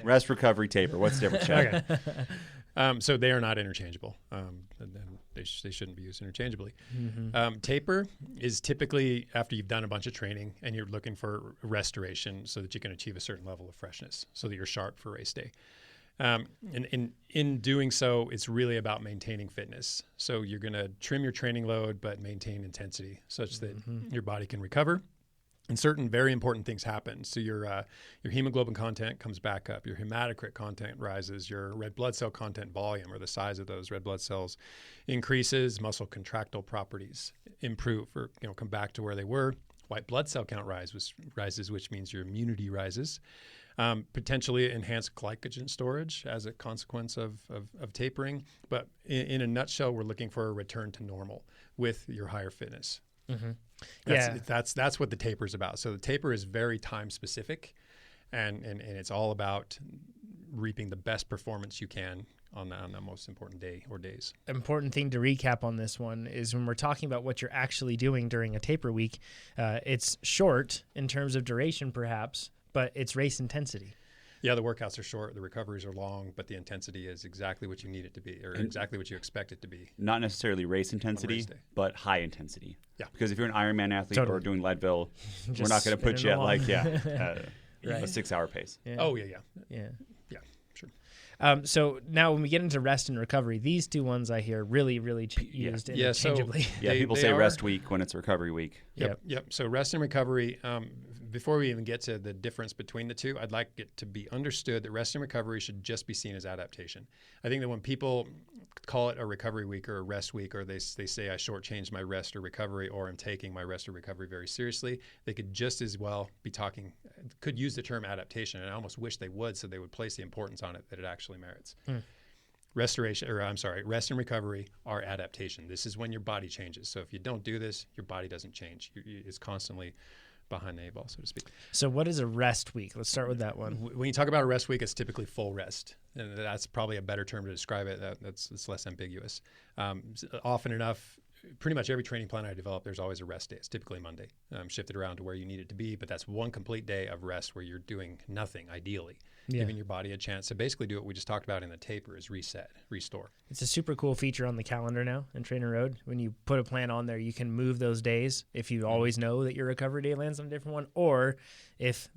Rest, recovery, taper. What's the difference, Chad? Okay. So they are not interchangeable. They shouldn't be used interchangeably. Taper is typically after you've done a bunch of training and you're looking for restoration so that you can achieve a certain level of freshness so that you're sharp for race day. And in doing so, it's really about maintaining fitness. So you're going to trim your training load but maintain intensity such that your body can recover. And certain very important things happen. So your hemoglobin content comes back up, your hematocrit content rises, your red blood cell content volume, or the size of those red blood cells, increases, muscle contractile properties improve or come back to where they were. White blood cell count rises, which means your immunity rises. Potentially enhanced glycogen storage as a consequence of tapering. But in a nutshell, we're looking for a return to normal with your higher fitness. That's what the taper is about. So the taper is very time specific, and it's all about reaping the best performance you can on the most important day or days. Important thing to recap on this one is when we're talking about what you're actually doing during a taper week, it's short in terms of duration perhaps, but it's race intensity. Yeah, the workouts are short, the recoveries are long, but the intensity is exactly what you need it to be, or exactly what you expect it to be. Not necessarily race intensity, but high intensity. Yeah. Because if you're an Ironman athlete or doing Leadville, we're not going to put you at a 6-hour pace. Yeah. Oh, yeah. Sure. So now when we get into rest and recovery, these two ones I hear really used interchangeably. People say rest week when it's recovery week. Yep. So rest and recovery, before we even get to the difference between the two, I'd like it to be understood that rest and recovery should just be seen as adaptation. I think that when people call it a recovery week or a rest week, or they say I shortchanged my rest or recovery, or I'm taking my rest or recovery very seriously, they could just as well could use the term adaptation, and I almost wish they would, so they would place the importance on it that it actually merits. Rest and recovery are adaptation. This is when your body changes. So if you don't do this, your body doesn't change. It's constantly behind the eight ball, so to speak. So what is a rest week? Let's start with that one. When you talk about a rest week, it's typically full rest. And that's probably a better term to describe it. It's less ambiguous. Often enough, pretty much every training plan I develop, there's always a rest day. It's typically Monday. Shifted around to where you need it to be, but that's one complete day of rest where you're doing nothing, ideally. Giving your body a chance to basically do what we just talked about in the taper is reset, restore. It's a super cool feature on the calendar now in TrainerRoad. When you put a plan on there, you can move those days if you always know that your recovery day lands on a different one, or if,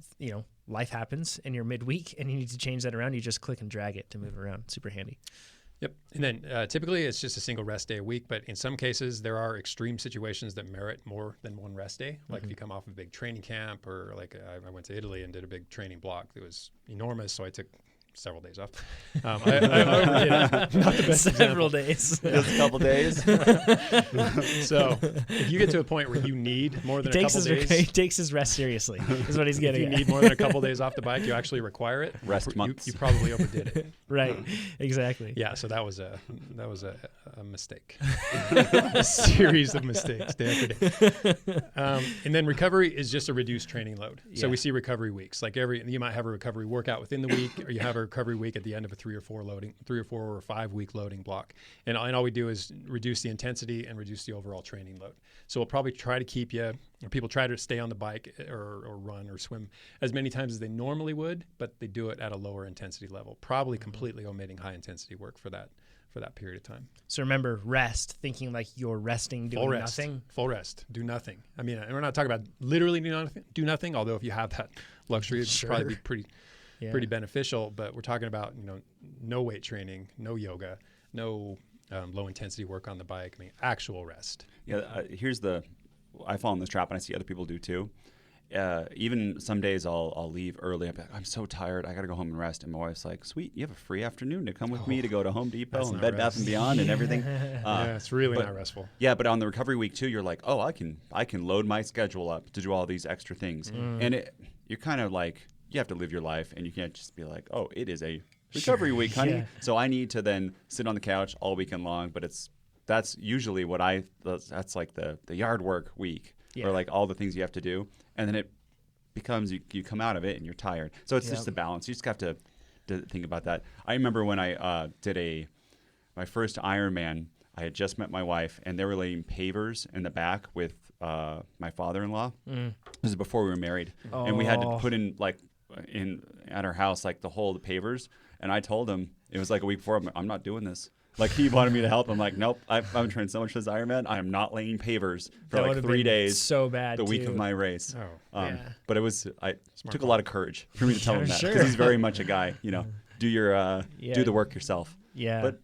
life happens and you're midweek and you need to change that around, you just click and drag it to move around. Super handy. Yep. And then typically it's just a single rest day a week, but in some cases there are extreme situations that merit more than one rest day. Like if you come off a big training camp, or like I went to Italy and did a big training block that was enormous, so I took several days off. Not the best several days. Just a couple days. So if you get to a point where you need more than a couple days. He takes his rest seriously, is what he's getting at. If you need more than a couple days off the bike, you actually require it. Rest months. You probably overdid it. Right. Exactly. Yeah, so that was a mistake. A series of mistakes day after day. And then recovery is just a reduced training load. So we see recovery weeks. Like you might have a recovery workout within the week, or you have a recovery week at the end of a 3 or 4 or 5 week loading block. And all we do is reduce the intensity and reduce the overall training load. So we'll probably try to keep people try to stay on the bike or run or swim as many times as they normally would, but they do it at a lower intensity level, probably completely omitting high intensity work for that period of time. So remember, rest, thinking like you're resting, doing nothing. Full rest, do nothing. I mean, we're not talking about literally do nothing, although if you have that luxury, it'd probably be pretty beneficial. But we're talking about no weight training, no yoga, no low intensity work on the bike. I mean, actual rest. Yeah, I fall in this trap, and I see other people do too. Even some days I'll leave early. I'm so tired. I got to go home and rest. And my wife's like, "Sweet, you have a free afternoon to come with me to go to Home Depot and Bed Bath & Beyond and everything." It's really not restful. Yeah, but on the recovery week too, you're like, "Oh, I can load my schedule up to do all these extra things," and you're kind of like, you have to live your life, and you can't just be like, "Oh, it is a recovery week, honey." Yeah. So I need to then sit on the couch all weekend long. But that's usually that's like the yard work week, or like all the things you have to do. And then it becomes, you come out of it and you're tired. So it's just a balance. You just have to think about that. I remember when I did my first Ironman, I had just met my wife, and they were laying pavers in the back with my father-in-law. This is before we were married. And we had to put in like at our house, like the pavers, and I told him it was like a week before. I'm not doing this. Like he wanted me to help. I'm like, nope. I'm trained so much for this Ironman. I am not laying pavers for like 3 days. So bad. The week of my race. Yeah. But it took a lot of courage for me to tell him that, Sure. because he's very much a guy. Do the work yourself. Yeah. But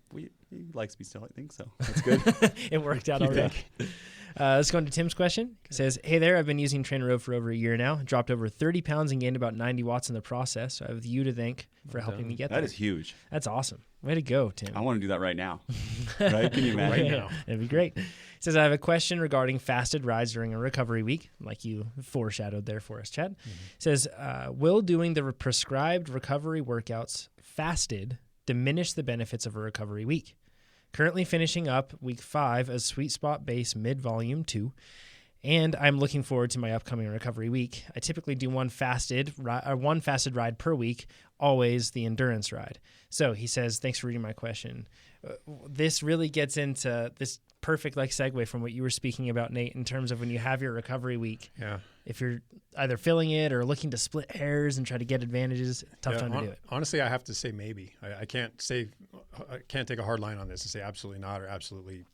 he likes me still, I think, so that's good. It worked out already. Let's go into Tim's question. It says, hey there, I've been using TrainerRoad for over a year now. Dropped over 30 pounds and gained about 90 watts in the process. So I have you to thank for helping me get there. That is huge. That's awesome. Way to go, Tim. I want to do that right now. Right? Can you imagine? Right now. That'd be great. It says, I have a question regarding fasted rides during a recovery week, like you foreshadowed there for us, Chad. It says, will doing the prescribed recovery workouts fasted diminish the benefits of a recovery week? Currently finishing up week 5 as Sweet Spot Base Mid-Volume 2, and I'm looking forward to my upcoming recovery week. I typically do one fasted ride per week, always the endurance ride. So he says, thanks for reading my question. This really gets into this perfect segue from what you were speaking about, Nate, in terms of when you have your recovery week. Yeah. If you're either filling it or looking to split hairs and try to get advantages, tough time to do it. Honestly, I have to say maybe. I can't take a hard line on this and say absolutely not or absolutely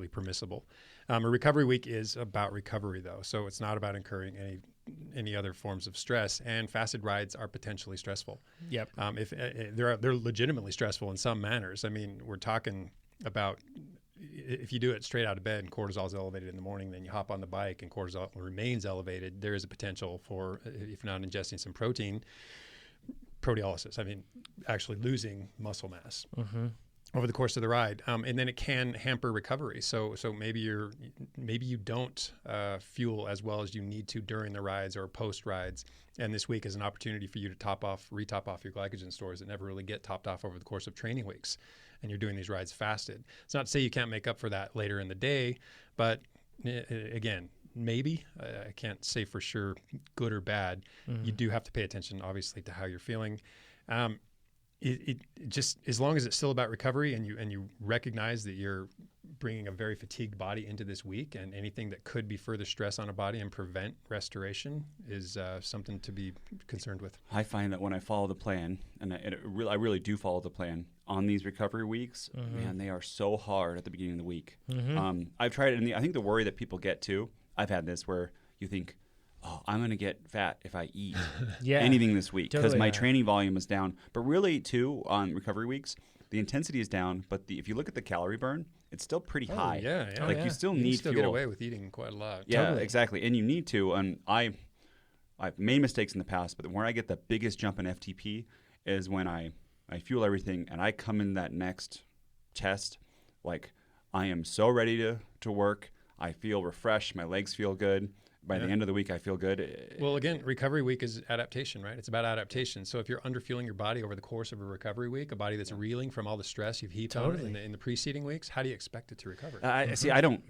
permissible. A recovery week is about recovery, though, so it's not about incurring any other forms of stress. And fasted rides are potentially stressful. Yep. If they're legitimately stressful in some manners. I mean, we're talking about if you do it straight out of bed and cortisol is elevated in the morning, then you hop on the bike and cortisol remains elevated, there is a potential for, if you're not ingesting some protein, proteolysis. I mean, actually losing muscle mass over the course of the ride, and then it can hamper recovery. So maybe you don't fuel as well as you need to during the rides or post rides. And this week is an opportunity for you to retop off your glycogen stores that never really get topped off over the course of training weeks. And you're doing these rides fasted. It's not to say you can't make up for that later in the day, but again, maybe. I can't say for sure good or bad. You do have to pay attention, obviously, to how you're feeling. It just, as long as it's still about recovery and you recognize that you're bringing a very fatigued body into this week, and anything that could be further stress on a body and prevent restoration is something to be concerned with. I find that when I follow the plan, and I really do follow the plan on these recovery weeks, man, they are so hard at the beginning of the week. I've tried it, and I think the worry that people get too, I've had this where you think, oh, I'm going to get fat if I eat anything this week because my training volume is down. But really, too, on recovery weeks, the intensity is down, but if you look at the calorie burn, it's still pretty high. You still need fuel. Get away with eating quite a lot. Yeah, exactly. And you need to. And I've made mistakes in the past, but where I get the biggest jump in FTP is when I fuel everything and I come in that next test, like I am so ready to work. I feel refreshed. My legs feel good. By the end of the week, I feel good. Well, again, recovery week is adaptation, right? It's about adaptation. So if you're underfueling your body over the course of a recovery week, a body that's reeling from all the stress you've heaped on it in the preceding weeks, how do you expect it to recover? See, I don't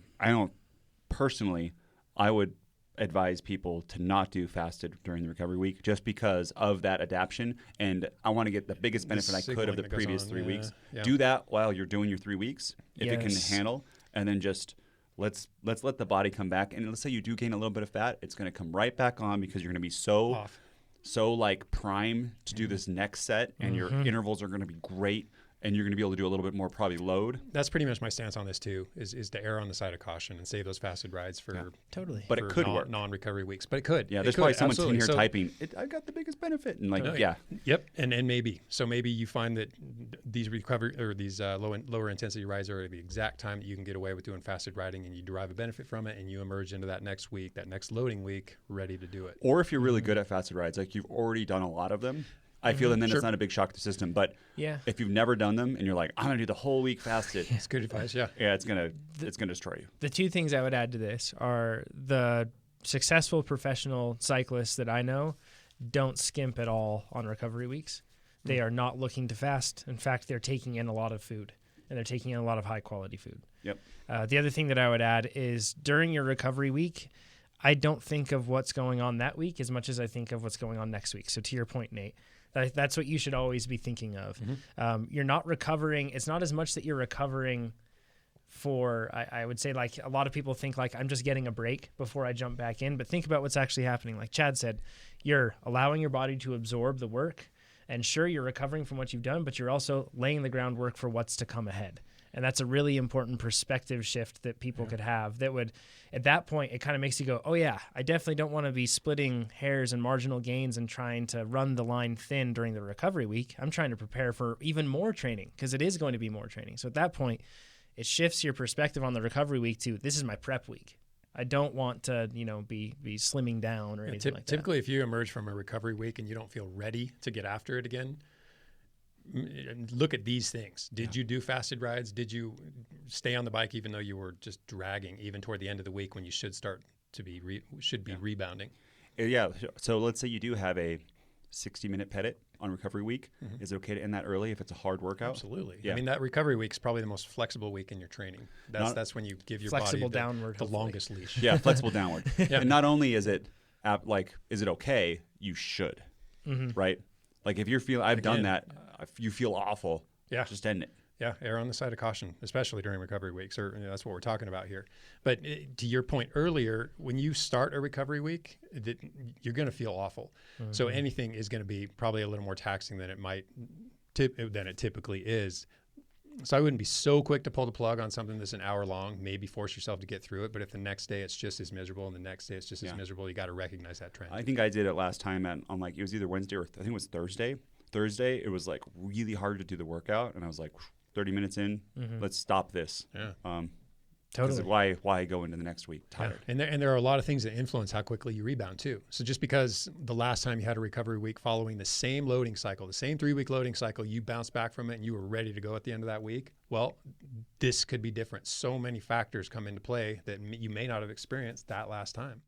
personally, I would advise people to not do fasted during the recovery week just because of that adaptation. And I want to get the biggest benefit I could of the previous 3 weeks. Yeah. Do that while you're doing your 3 weeks, if it can handle, and then just let's let the body come back. And let's say you do gain a little bit of fat, it's going to come right back on because you're going to be so like prime to do this next set, and your intervals are going to be great. And you're going to be able to do a little bit more probably load. That's pretty much my stance on this too, is to err on the side of caution and save those fasted rides for But it could work. Non-recovery weeks. But it could. Yeah, there's probably someone sitting here typing, I got the biggest benefit. And Yep, and maybe. So maybe you find that these recovery or these lower intensity rides are at the exact time that you can get away with doing fasted riding, and you derive a benefit from it, and you emerge into that next week, that next loading week, ready to do it. Or if you're really good at fasted rides, like you've already done a lot of them, I feel, and then it's not a big shock to the system. But if you've never done them and you're like, I'm going to do the whole week fasted. It's good advice, it's going to destroy you. The two things I would add to this are the successful professional cyclists that I know don't skimp at all on recovery weeks. They are not looking to fast. In fact, they're taking in a lot of food, and they're taking in a lot of high-quality food. Yep. The other thing that I would add is during your recovery week, I don't think of what's going on that week as much as I think of what's going on next week. So to your point, Nate, that's what you should always be thinking of. You're not recovering. It's not as much that you're recovering for, I would say, like, a lot of people think like I'm just getting a break before I jump back in, but think about what's actually happening. Like Chad said, you're allowing your body to absorb the work, and sure, you're recovering from what you've done, but you're also laying the groundwork for what's to come ahead. And that's a really important perspective shift that people could have that would, at that point, it kind of makes you go, oh yeah, I definitely don't want to be splitting hairs and marginal gains and trying to run the line thin during the recovery week. I'm trying to prepare for even more training, because it is going to be more training. So at that point, it shifts your perspective on the recovery week to, this is my prep week. I don't want to, be slimming down or anything like that. Typically, if you emerge from a recovery week and you don't feel ready to get after it again, look at these things. Did you do fasted rides? Did you stay on the bike even though you were just dragging, even toward the end of the week when you should start to be rebounding? Yeah. So let's say you do have a 60-minute pedit on recovery week. Is it okay to end that early if it's a hard workout? Absolutely. Yeah. I mean, that recovery week is probably the most flexible week in your training. That's when you give your body the longest leash. Yeah, flexible downward. And not only is it is it okay, you should, right? Like if you're feeling, I've done that. If you feel awful, just end it. Yeah, err on the side of caution, especially during recovery weeks. Or that's what we're talking about here. But to your point earlier, when you start a recovery week, you're going to feel awful. So anything is going to be probably a little more taxing than it typically is. So I wouldn't be so quick to pull the plug on something that's an hour long. Maybe force yourself to get through it. But if the next day it's just as miserable, and the next day it's just as miserable, you got to recognize that trend. I think I did it last time on like, it was either Wednesday or I think it was Thursday. Thursday, it was like really hard to do the workout, and I was like, 30 minutes in, let's stop this. Yeah. Totally. Why go into the next week tired? Yeah. And there are a lot of things that influence how quickly you rebound too. So just because the last time you had a recovery week following the same loading cycle, the same 3-week loading cycle, you bounced back from it and you were ready to go at the end of that week, well, this could be different. So many factors come into play that you may not have experienced that last time.